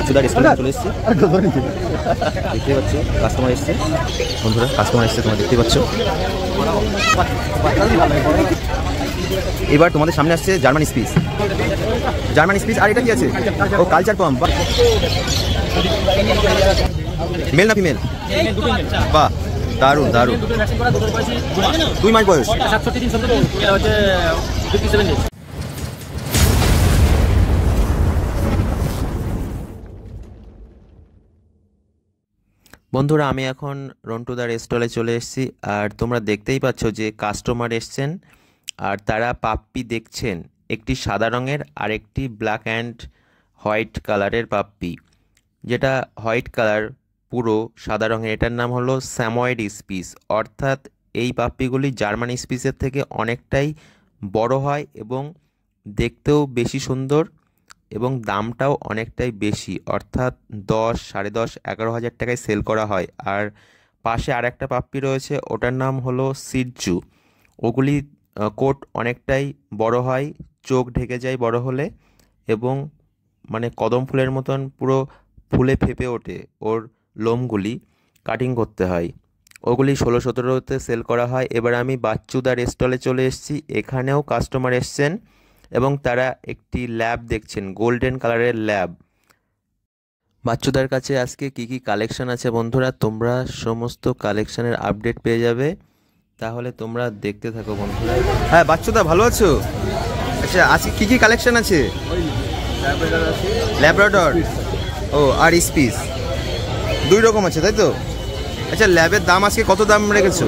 সুদা রেস্টুরেন্টে চলে এসেছি, দেখতে পাচ্ছ কাস্টমার এসছে বন্ধুরা, কাস্টমার এসছে তোমরা দেখতে পাচ্ছ। এবার তোমাদের সামনে আসছে জার্মান স্পিচ, জার্মান স্পিচ। আর এটা কি আছে? ও কালচার পাম্প। মেল না ফিমেল? বাহ, দারুণ দারুণ। 2 মাস বয়স। বন্ধুরা আমি এখন রন্টুদার স্টলে চলে এসেছি, আর তোমরা দেখতেই পাচ্ছ যে কাস্টমার এসছেন আর তারা পাপ্পি দেখছেন, একটি সাদা রঙের আর একটি ব্ল্যাক অ্যান্ড হোয়াইট কালারের পাপ্পি। যেটা হোয়াইট কালার পুরো সাদা রঙের, এটার নাম হলো স্যাময়েড স্পিচ, অর্থাৎ এই পাপ্পিগুলি জার্মান স্পিচের থেকে অনেকটাই বড় হয় এবং দেখতেও বেশি সুন্দর এবং দামটাও অনেকটাই বেশি, অর্থাৎ 10, 10.5, 11,000 টাকায় সেল করা হয়। আর পাশে আর একটা পাপ্পি রয়েছে, ওটার নাম হলো সিটজু। ওগুলি কোট অনেকটাই বড় হয়, চোখ ঢেকে যায় বড় হলে, এবং মানে কদম ফুলের মতন পুরো ফুলে ফেপে ওঠে, ওর লোমগুলি কাটিং করতে হয়। ওগুলি 16-17তে সেল করা হয়। এবার আমি বাচ্চুদার স্টলে চলে এসেছি, এখানেও কাস্টমার এসছেন এবং তারা একটি ল্যাব দেখছেন, গোল্ডেন কালারের ল্যাব। বাচ্চুদার কাছে আজকে কি কি কালেকশন আছে বন্ধুরা, তোমরা সমস্ত কালেকশনের আপডেট পেয়ে যাবে, তাহলে তোমরা দেখতে থাকো বন্ধুরা। হ্যাঁ বাচ্চুদা, ভালো আছো? আচ্ছা, আজকে কি কি কালেকশন আছে? ল্যাব্রাডর, ও আর স্পিচ 2 রকম আছে, তাই তো? আচ্ছা, ল্যাবের দাম আজকে কত দাম রেখেছো?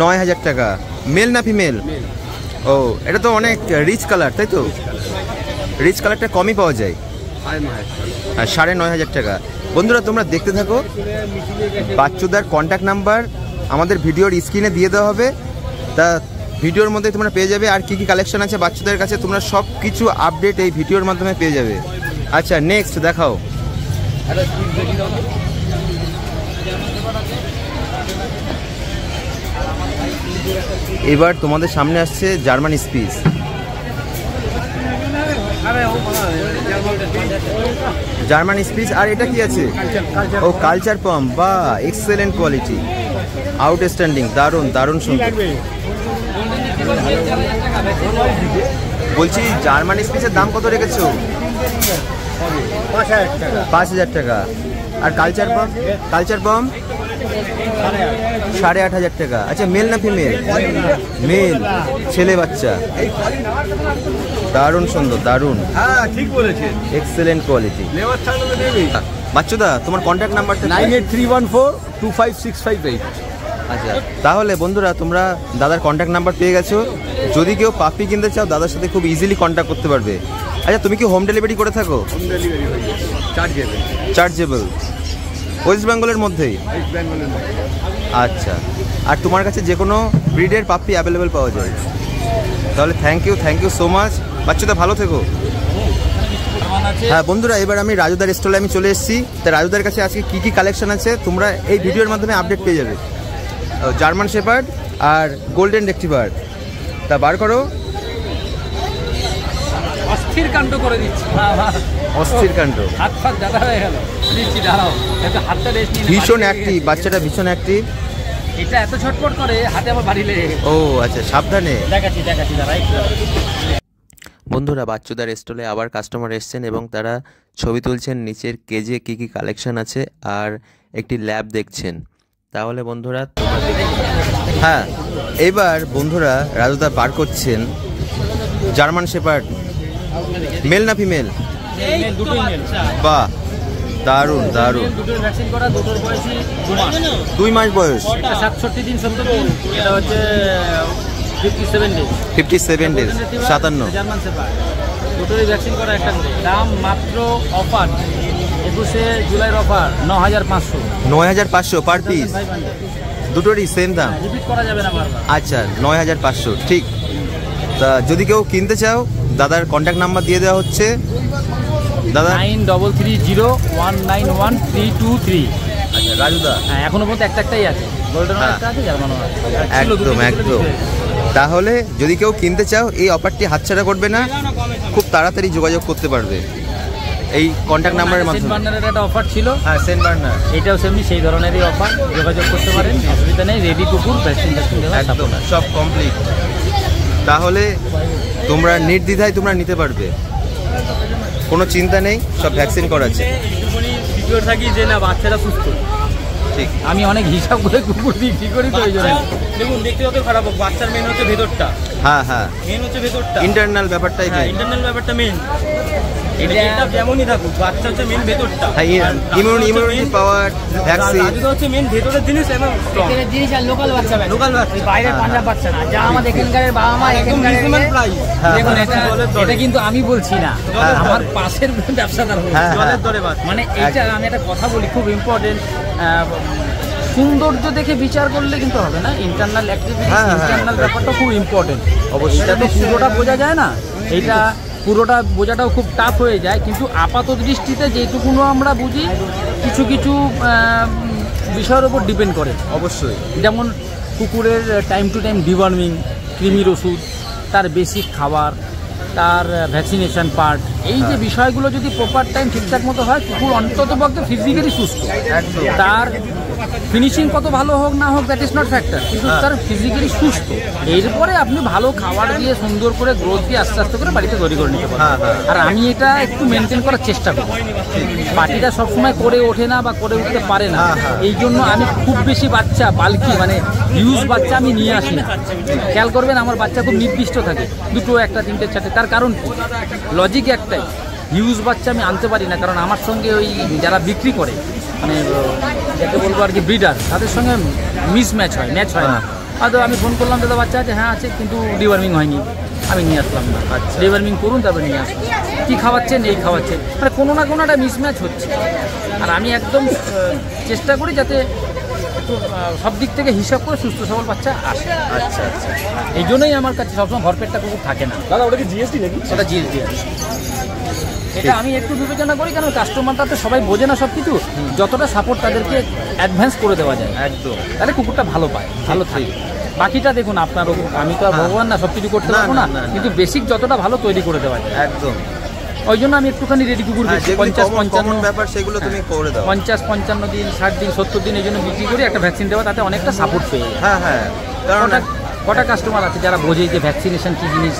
9,500 টাকা। মেল না ফিমেল? ও, এটা তো অনেক রিচ কালার, তাই তো? রিচ কালারটা কমই পাওয়া যায়। আর 9,500 টাকা। বন্ধুরা তোমরা দেখতে থাকো, বাচ্চুদার কন্ট্যাক্ট নাম্বার আমাদের ভিডিওর স্ক্রিনে দিয়ে দেওয়া হবে, তা ভিডিওর মধ্যে তোমরা পেয়ে যাবে। আর কি কি কালেকশন আছে বাচ্চুদার কাছে তোমরা সব কিছু আপডেট এই ভিডিওর মাধ্যমে পেয়ে যাবে। আচ্ছা, নেক্সট দেখাও। এবার তোমাদের সামনে আসছে জার্মান স্পিচ। German speech. আর এটা কি আছে? ও কালচার পাম্প, বা এক্সেলেন্ট কোয়ালিটি, আউটস্ট্যান্ডিং, দারুণ দারুণ সুন্দর। বলছি জার্মান স্পিচের দাম কত রেখেছো? 5,000 টাকা। আর কালচার পাম্প? কালচার পাম্প 8,500 টাকা। আচ্ছা, মেল না ফিমেল? মেল, ছেলে বাচ্চা। দারুণ সুন্দর, দারুণ, ঠিক বলেছেন, এক্সেলেন্ট কোয়ালিটি। বাচ্চুদা তোমার কন্ট্যাক্ট নাম্বারটা? 9831425658। আচ্ছা, তাহলে বন্ধুরা তোমরা দাদার কন্ট্যাক্ট নাম্বার পেয়ে গেছো। যদি কেউ পাপ্পি কিনতে চাও দাদার সাথে খুব ইজিলি কন্ট্যাক্ট করতে পারবে। আচ্ছা, তুমি কি হোম ডেলিভারি করে থাকো? হোম ডেলিভারি হয়ে যায়, চার্জেবল। চার্জেবল, ওয়েস্ট বেঙ্গলের মধ্যেই? ওয়েস্ট বেঙ্গলের মধ্যে। আচ্ছা, আর তোমার কাছে যে কোনো ব্রিডের পাপ্পি অ্যাভেলেবেল পাওয়া যায়। তাহলে থ্যাংক ইউ সো মাচ। বাচ্চাটা ভালো থেকো। হ্যাঁ বন্ধুরা, এবার আমি রাজুদার স্টলে আমি চলে এসেছি। তা রাজুদার কাছে আজকে কি কি কালেকশন আছে তোমরা এই ভিডিওর মাধ্যমে আপডেট পেয়ে যাবে। জার্মান শেপার্ড আর গোল্ডেন রেক্টিভার। তা বার করো। অস্থির কাণ্ড করে দিচ্ছি, অস্থির কাণ্ড, হাত ফাত দাদা হয়ে গেল। দিচ্ছি, দাঁড়াও, হাতটা রেস্ট নিয়ে। ভীষণ অ্যাক্টিভ, বাচ্চাটা ভীষণ অ্যাক্টিভ। এটা এত ছটফট করে হাতে আমার বাড়ি লেগে গেছে। ও আচ্ছা, সাবধানে। দেখাচ্ছি দাঁড়াই। বন্ধুরা বাচ্চুদার স্টলে আবার কাস্টমার এসছেন এবং তারা ছবি তুলছেন নিচের কেজে কি কি কালেকশন আছে আর একটি ল্যাব দেখছেন। তাহলে বন্ধুরা, হ্যাঁ এবার বন্ধুরা রাজুদা বার করছেন জার্মান শেপার্ড। মেল না ফিমেল? দুটোই মেল। বাহ, দারুণ দারুণ। দুটোর ভ্যাকসিন করা, দুটোর বয়সী 2 মাস বয়স। 67 দিন 70 দিন। এটা হচ্ছে 57 ডেজ। 57 ডেজ, 57। জার্মান শেপার্ড, দুটোরই ভ্যাকসিন করা। একটা দাম মাত্র অফার 21শে জুলাইয়ের অফার 9,500। 9,500 পার পিস, দুটোরই সেম দাম, রিপিট করা যাবে না বারবার। আচ্ছা 9,500, ঠিক। তা যদি কেউ কিনতে চাও দাদার কন্ট্যাক্ট নাম্বার দিয়ে দেওয়া হচ্ছে। দাদা 9330191323। আচ্ছা রাজুদা, হ্যাঁ এখনো পর্যন্ত একটাই আছে, গোল্ডেন একটা আছে, জার্মানও আছে। একদম একদম। তাহলে যদি কেউ কিনতে চাও এই অফারটি হাতছাড়া করবে না, খুব তাড়াতাড়ি যোগাযোগ করতে পারবে। এই কন্ট্যাক্ট নাম্বারের মাধ্যমে। বার্নারের একটা অফার ছিল, হ্যাঁ সেন্ট বার্নার, এটাও সেমনি সেই ধরনেরই অফার, যোগাযোগ করতে পারেন, অসুবিধা নেই। রেডি কুকুর ভ্যাকসিন দেওয়া একদম সব কমপ্লিট। তাহলে তোমরা নির্দ্বিধায় তোমরা নিতে পারবে, কোনো চিন্তা নেই, সব ভ্যাকসিন করাচ্ছে। সিকিউর থাকি যে না বাচ্চাটা সুস্থ। ঠিক, আমি অনেক হিসাব করে কুকুর বিক্রি করি তো ওই জন্য। দেখুন দেখতে যত খারাপ হোক, বাচ্চার মেন হচ্ছে ভেতরটা। হ্যাঁ হ্যাঁ, মেন হচ্ছে ভেতরটা, ইন্টারনাল ব্যাপারটাই মেন। ইন্টারনাল ব্যাপারটা মেন। এটা যেমনই থাকুক, বাচ্চা হচ্ছে মেন ভেতরটা। হ্যাঁ, ইমিউনিটি পাওয়ার, ভ্যাকসিন রাজুদা হচ্ছে মেন ভেতরের জিনিস এবং ভেতরের জিনিস আর লোকাল বাচ্চা, লোকাল বাচ্চা, বাইরের পাঞ্জাব বাচ্চা না, যা আমাদের এখানকার বাবা মা একদম রিজনেবল প্রাইস। দেখুন এটা কিন্তু আমি বলছি না, আমার পাশের ব্যবসাদার বলছে। জলের দরে বাচ্চা। মানে এইটা আমি একটা কথা বলি, খুব ইম্পর্টেন্ট। সৌন্দর্য দেখে বিচার করলে কিন্তু হবে না, ইন্টারনাল অ্যাক্টিভিটি, ইন্টারনাল ব্যাপারটা খুব ইম্পর্টেন্ট। অবশ্যই এটা তো পুরোটা বোঝা যায় না, এইটা পুরোটা বোঝাটাও খুব টাফ হয়ে যায়। কিন্তু আপাত দৃষ্টিতে যেটুকুনো আমরা বুঝি, কিছু কিছু বিষয়ের উপর ডিপেন্ড করে। অবশ্যই, যেমন কুকুরের টাইম টু টাইম ডিওয়ার্মিং, কৃমির ওষুধ, তার বেসিক খাবার, তার ভ্যাকসিনেশন পার্ট, এই যে বিষয়গুলো যদি প্রপার টাইম ঠিকঠাক মতো হয়, কুকুর অন্ততপক্ষে ফিজিক্যালি সুস্থ। তার ফিনিশিং কত ভালো হোক না হোক, দ্যাট ইজ নট ফ্যাক্টর, কিন্তু তার ফিজিক্যালি সুস্থ। এরপরে আপনি ভালো খাবার দিয়ে সুন্দর করে গ্রোথ দিয়ে আস্তে আস্তে করে বাড়িতে তৈরি করে নিতে পারেন। আর আমি এটা একটু মেনটেন করার চেষ্টা করি। পার্টিটা সবসময় করে ওঠে না বা করে উঠতে পারে না, এই জন্য আমি খুব বেশি বাচ্চা বাল্কি মানে হিউজ বাচ্চা আমি নিয়ে আসি না। খেয়াল করবেন আমার বাচ্চা খুব নির্দিষ্ট থাকে, 2, 1, 3, 4। তার কারণ কি? লজিক একটাই, হিউজ বাচ্চা আমি আনতে পারি না, কারণ আমার সঙ্গে ওই যারা বিক্রি করে মানে যাকে বলবো আর কি ব্রিডার, তাদের সঙ্গে ম্যাচ হয় না। হয়তো আমি ফোন করলাম, দাদা বাচ্চা আছে, হ্যাঁ আছে, কিন্তু ডিওয়ার্মিং হয়নি, আমি নিয়ে আসলাম না। আচ্ছা, ডিওয়ার্মিং করুন তারপরে নিয়ে আসুন। কী খাওয়াচ্ছেন, এই খাওয়াচ্ছেন, মানে কোনো না কোনো একটা মিসম্যাচ হচ্ছে। আর আমি একদম চেষ্টা করি যাতে একটু সব দিক থেকে হিসাব করে সুস্থ সবল বাচ্চা আসে। আচ্ছা আচ্ছা, এই জন্যই আমার কাছে সবসময় ভরপেটটা কুকুর থাকে না। দাদা ওটা কি জিএসটি নাকি? ওটা জিএসটি আছে। এটা আমি একটু বিবেচনা করি, কারণ কাস্টমারটা তো সবাই বোঝে না সব কিছু, যতটা সাপোর্ট তাদেরকে অ্যাডভান্স করে দেওয়া যায় একদম, তাহলে কুকুরটা ভালো পায়, ভালো থাকে। বাকিটা দেখুন আপনার ওপর, আমি তো আর ভগবান না, সব কিছু করতে পারবো না, কিন্তু বেসিক যতটা ভালো তৈরি করে দেওয়া যায় একদম। ওই জন্য আমি একটুখানি রেডি কুকুর 50-55 ব্যাপার সেগুলো তুমি করে দাও। 50-55 দিন, 60 দিন, 70 দিন এই জন্য বিক্রি করি, একটা ভ্যাকসিন দেওয়া, তাতে অনেকটা সাপোর্ট পেয়ে যায়। হ্যাঁ হ্যাঁ, কারণ কটা কাস্টমার আছে যারা বোঝে যে ভ্যাকসিনেশন কী জিনিস,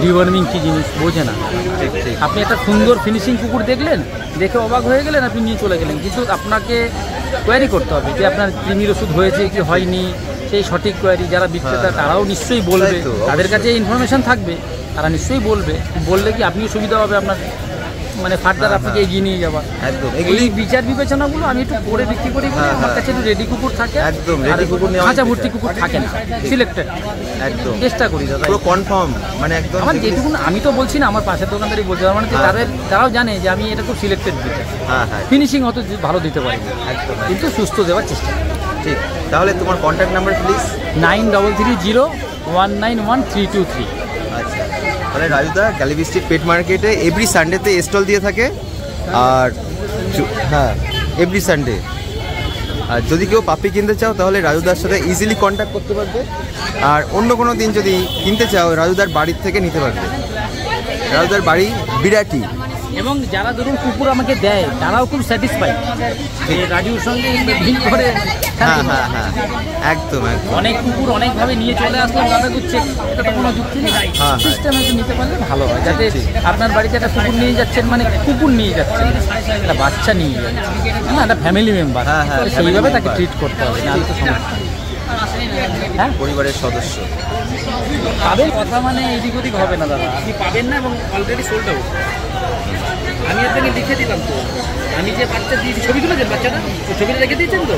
ডিওয়ার্মিং কী জিনিস, বোঝে না। ঠিক ঠিক, আপনি একটা সুন্দর ফিনিশিং কুকুর দেখলেন, দেখে অবাক হয়ে গেলেন, আপনি নিয়ে চলে গেলেন, কিন্তু আপনাকে কোয়ারি করতে হবে যে আপনার কৃমির ওষুধ হয়েছে কি হয়নি, সেই সঠিক কোয়ারি। যারা বিক্রেতা তারাও নিশ্চয়ই বলবে, তাদের কাছে ইনফরমেশন থাকবে, তারা নিশ্চয়ই বললে কি আপনিও সুবিধা হবে, আপনার মানে ফার্দার আপনাকে এগিয়ে নিয়ে যাওয়া। একদম, এই বিচার বিবেচনাগুলো আমি একটু করে বিক্রি করি, আমার কাছে একটু রেডি কুকুর থাকে, একদম রেডি কুকুর নেওয়া, খাঁচা ভর্তি কুকুর থাকে না, সিলেক্টেড একদম চেষ্টা করি দাদা, পুরো কনফার্ম, মানে একদম আমার যেটুকু, আমি তো বলছি না, আমার পাশের দোকানদারই বলছে, মানে তারাও জানে যে আমি এটা খুব সিলেক্টেড দিতে, হ্যাঁ হ্যাঁ, ফিনিশিং অত ভালো দিতে পারি একদম, কিন্তু সুস্থ দেওয়ার চেষ্টা করি। ঠিক। তাহলে তোমার কন্ট্যাক্ট নাম্বার প্লিজ। 9330191323। আচ্ছা, তাহলে রাজুদা গ্যালিবি স্ট্রিট পেট মার্কেটে এভরি সানডেতে স্টল দিয়ে থাকে, আর হ্যাঁ এভরি সানডে। আর যদি কেউ পাপ্পি কিনতে চাও তাহলে রাজুদার সাথে ইজিলি কন্ট্যাক্ট করতে পারবে, আর অন্য কোনো দিন যদি কিনতে চাও রাজুদার বাড়ির থেকে নিতে পারবে। রাজুদার বাড়ি বিরাটি, এবং যারা ধরুন কুকুর আমাকে দেয় তারাও খুব স্যাটিসফাইড যে রাজুর সঙ্গে ভিড় করে। হ্যাঁ হ্যাঁ হ্যাঁ, একদম একদম, অনেক কুকুর অনেকভাবে নিয়ে চলে আসলাম, দাদা দিচ্ছে, এটা তো কোনো যুক্তি নেই, সিস্টেম একটু নিতে পারলে ভালো হয়, যাতে আপনার বাড়িতে একটা কুকুর নিয়ে যাচ্ছেন, মানে কুকুর নিয়ে যাচ্ছেন, একটা বাচ্চা নিয়ে যাচ্ছেন, হ্যাঁ একটা ফ্যামিলি মেম্বার, সেইভাবে তাকে ট্রিট করতে হবে, না তো সমস্যা। হ্যাঁ, পরিবারের সদস্য পাবেন কথা মানে এদিক ওদিক হবে না দাদা, আপনি পাবেন না, এবং অলরেডি সোল্ড আউট। আমি আপনাকে লিখে দিলাম তো, আমি যে বাচ্চা দিয়েছি, ছবি তুলেছেন বাচ্চাটা, ছবিটা রেখে দিয়েছেন তো,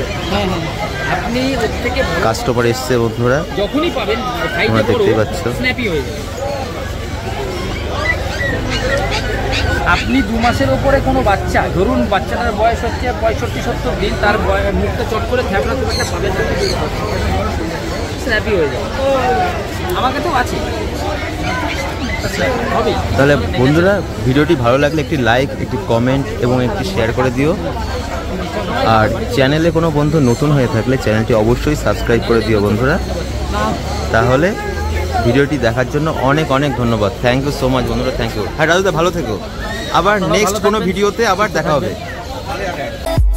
আপনি ওর থেকে কাস্টমার এসছে বন্ধুরা, যখনই পাবেন তোমরা দেখতেই পাচ্ছ, স্ন্যাপি হয়ে যাবে। আপনি 2 মাসের ওপরে কোনো বাচ্চা, ধরুন বাচ্চাটার বয়স হচ্ছে 65-70 দিন, তার মুখটা চট করে থ্যাপড়া খুব একটা পাবেন, স্ন্যাপি হয়ে যাবে। আমাকে তো আছে। তাহলে বন্ধুরা ভিডিওটি ভালো লাগলে একটি লাইক, একটি কমেন্ট এবং একটি শেয়ার করে দিও, আর চ্যানেলে কোনো বন্ধু নতুন হয়ে থাকলে চ্যানেলটি অবশ্যই সাবস্ক্রাইব করে দিও বন্ধুরা। তাহলে ভিডিওটি দেখার জন্য অনেক অনেক ধন্যবাদ, থ্যাংক ইউ সো মাচ বন্ধুরা, থ্যাংক ইউ। হ্যাঁ রাজুদা ভালো থেকো। আবার আপনারা নেক্সট ভালো কোনো থাকবেন, ভিডিওতে আবার সুস্থ দেখা হবে। থাকবেন।